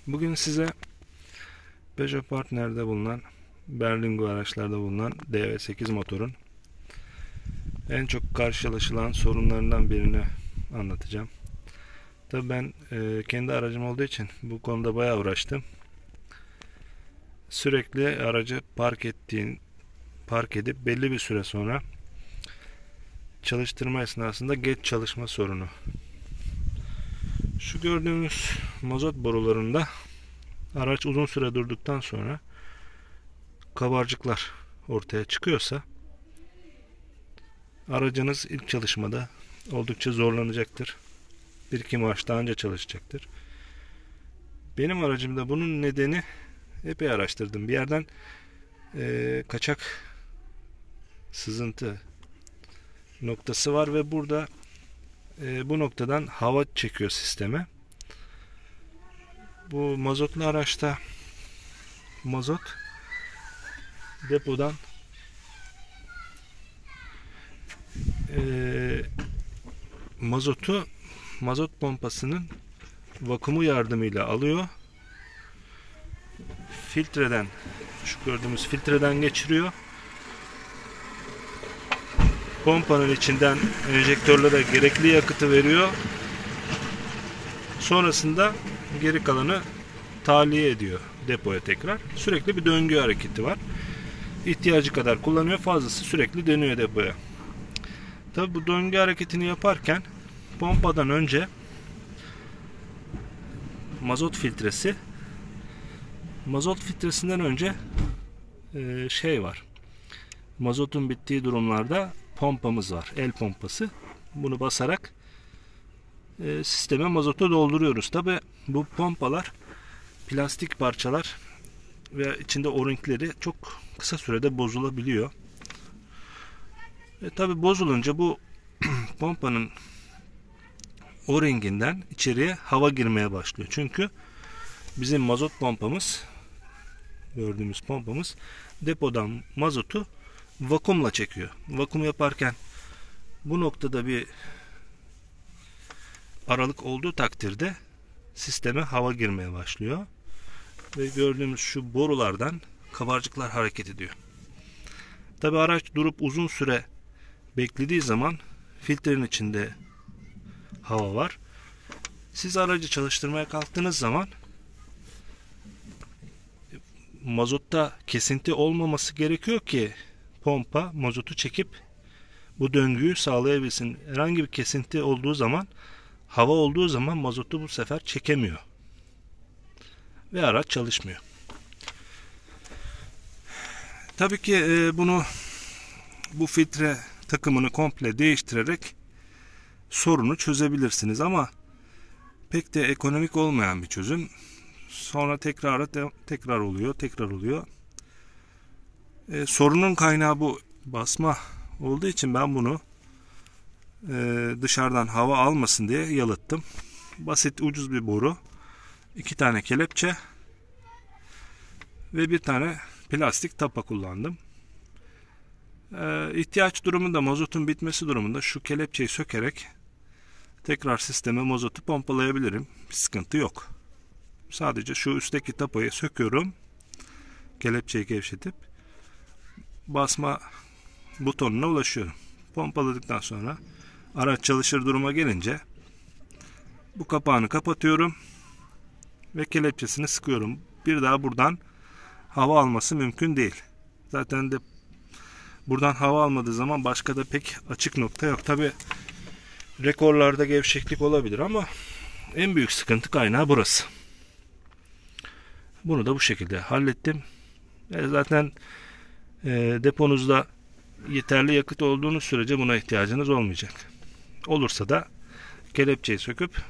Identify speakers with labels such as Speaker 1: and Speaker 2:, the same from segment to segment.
Speaker 1: Bugün size Peugeot Partner'de bulunan, Berlingo araçlarda bulunan DV8 motorun en çok karşılaşılan sorunlarından birini anlatacağım. Tabii ben kendi aracım olduğu için bu konuda bayağı uğraştım. Sürekli aracı park edip belli bir süre sonra çalıştırma esnasında geç çalışma sorunu. Şu gördüğümüz mazot borularında araç uzun süre durduktan sonra kabarcıklar ortaya çıkıyorsa aracınız ilk çalışmada oldukça zorlanacaktır. Bir iki marş daha önce çalışacaktır. Benim aracımda bunun nedeni epey araştırdım. Bir yerden kaçak sızıntı noktası var ve burada bu noktadan hava çekiyor sisteme. Bu mazotlu araçta mazot depodan mazot pompasının vakumu yardımıyla alıyor. Filtreden, şu gördüğümüz filtreden geçiriyor. Pompanın içinden enjektörlere gerekli yakıtı veriyor. Sonrasında geri kalanı tahliye ediyor depoya tekrar. Sürekli bir döngü hareketi var. İhtiyacı kadar kullanıyor, fazlası sürekli dönüyor depoya. Tabi bu döngü hareketini yaparken pompadan önce mazot filtresinden önce var. Mazotun bittiği durumlarda pompamız var. El pompası. Bunu basarak sisteme mazotu dolduruyoruz. Tabi bu pompalar plastik parçalar ve içinde o-ringleri çok kısa sürede bozulabiliyor. Tabi bozulunca bu pompanın o-ringinden içeriye hava girmeye başlıyor. Çünkü bizim mazot pompamız, gördüğümüz pompamız depodan mazotu vakumla çekiyor. Vakum yaparken bu noktada bir aralık olduğu takdirde sisteme hava girmeye başlıyor. Ve gördüğümüz şu borulardan kabarcıklar hareket ediyor. Tabi araç durup uzun süre beklediği zaman filtrenin içinde hava var. Siz aracı çalıştırmaya kalktığınız zaman mazotta kesinti olmaması gerekiyor ki pompa mazotu çekip bu döngüyü sağlayabilsin. Herhangi bir kesinti olduğu zaman, hava olduğu zaman mazotu bu sefer çekemiyor. Ve araç çalışmıyor. Tabii ki bu filtre takımını komple değiştirerek sorunu çözebilirsiniz ama pek de ekonomik olmayan bir çözüm. Sonra tekrar oluyor. Sorunun kaynağı bu basma olduğu için ben bunu dışarıdan hava almasın diye yalıttım. Basit, ucuz bir boru, 2 tane kelepçe ve bir tane plastik tapa kullandım. İhtiyaç durumunda, mazotun bitmesi durumunda şu kelepçeyi sökerek tekrar sisteme mazotu pompalayabilirim. Bir sıkıntı yok. Sadece şu üstteki tapayı söküyorum. Kelepçeyi gevşetip basma butonuna ulaşıyorum. Pompaladıktan sonra araç çalışır duruma gelince bu kapağını kapatıyorum ve kelepçesini sıkıyorum. Bir daha buradan hava alması mümkün değil. Zaten de buradan hava almadığı zaman başka da pek açık nokta yok. Tabi rekorlarda gevşeklik olabilir ama en büyük sıkıntı kaynağı burası. Bunu da bu şekilde hallettim. Zaten deponuzda yeterli yakıt olduğunuz sürece buna ihtiyacınız olmayacak. Olursa da kelepçeyi söküp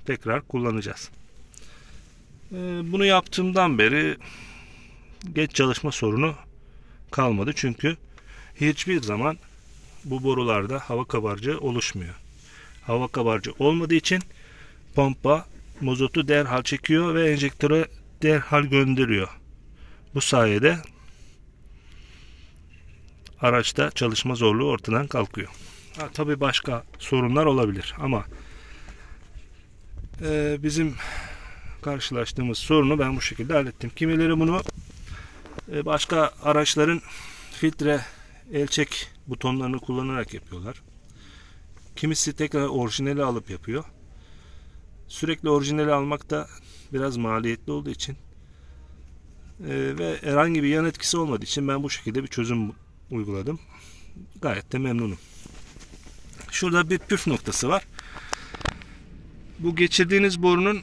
Speaker 1: tekrar kullanacağız. Bunu yaptığımdan beri geç çalışma sorunu kalmadı. Çünkü hiçbir zaman bu borularda hava kabarcığı oluşmuyor. Hava kabarcığı olmadığı için pompa mazotu derhal çekiyor ve enjektöre derhal gönderiyor. Bu sayede araçta çalışma zorluğu ortadan kalkıyor. Tabii başka sorunlar olabilir ama bizim karşılaştığımız sorunu ben bu şekilde hallettim. Kimileri bunu başka araçların filtre el çek butonlarını kullanarak yapıyorlar. Kimisi tekrar orijinali alıp yapıyor. Sürekli orijinali almak da biraz maliyetli olduğu için ve herhangi bir yan etkisi olmadığı için ben bu şekilde bir çözüm uyguladım. Gayet de memnunum. Şurada bir püf noktası var. Bu geçirdiğiniz borunun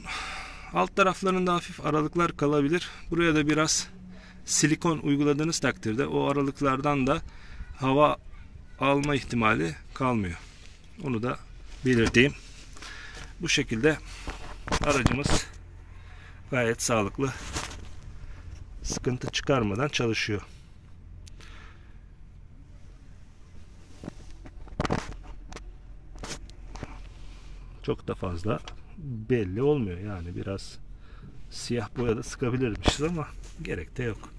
Speaker 1: alt taraflarında hafif aralıklar kalabilir. Buraya da biraz silikon uyguladığınız takdirde o aralıklardan da hava alma ihtimali kalmıyor. Onu da belirteyim. Bu şekilde aracımız gayet sağlıklı, sıkıntı çıkarmadan çalışıyor. Çok da fazla belli olmuyor. Yani biraz siyah boya da sıkabilirmişiz ama gerek de yok.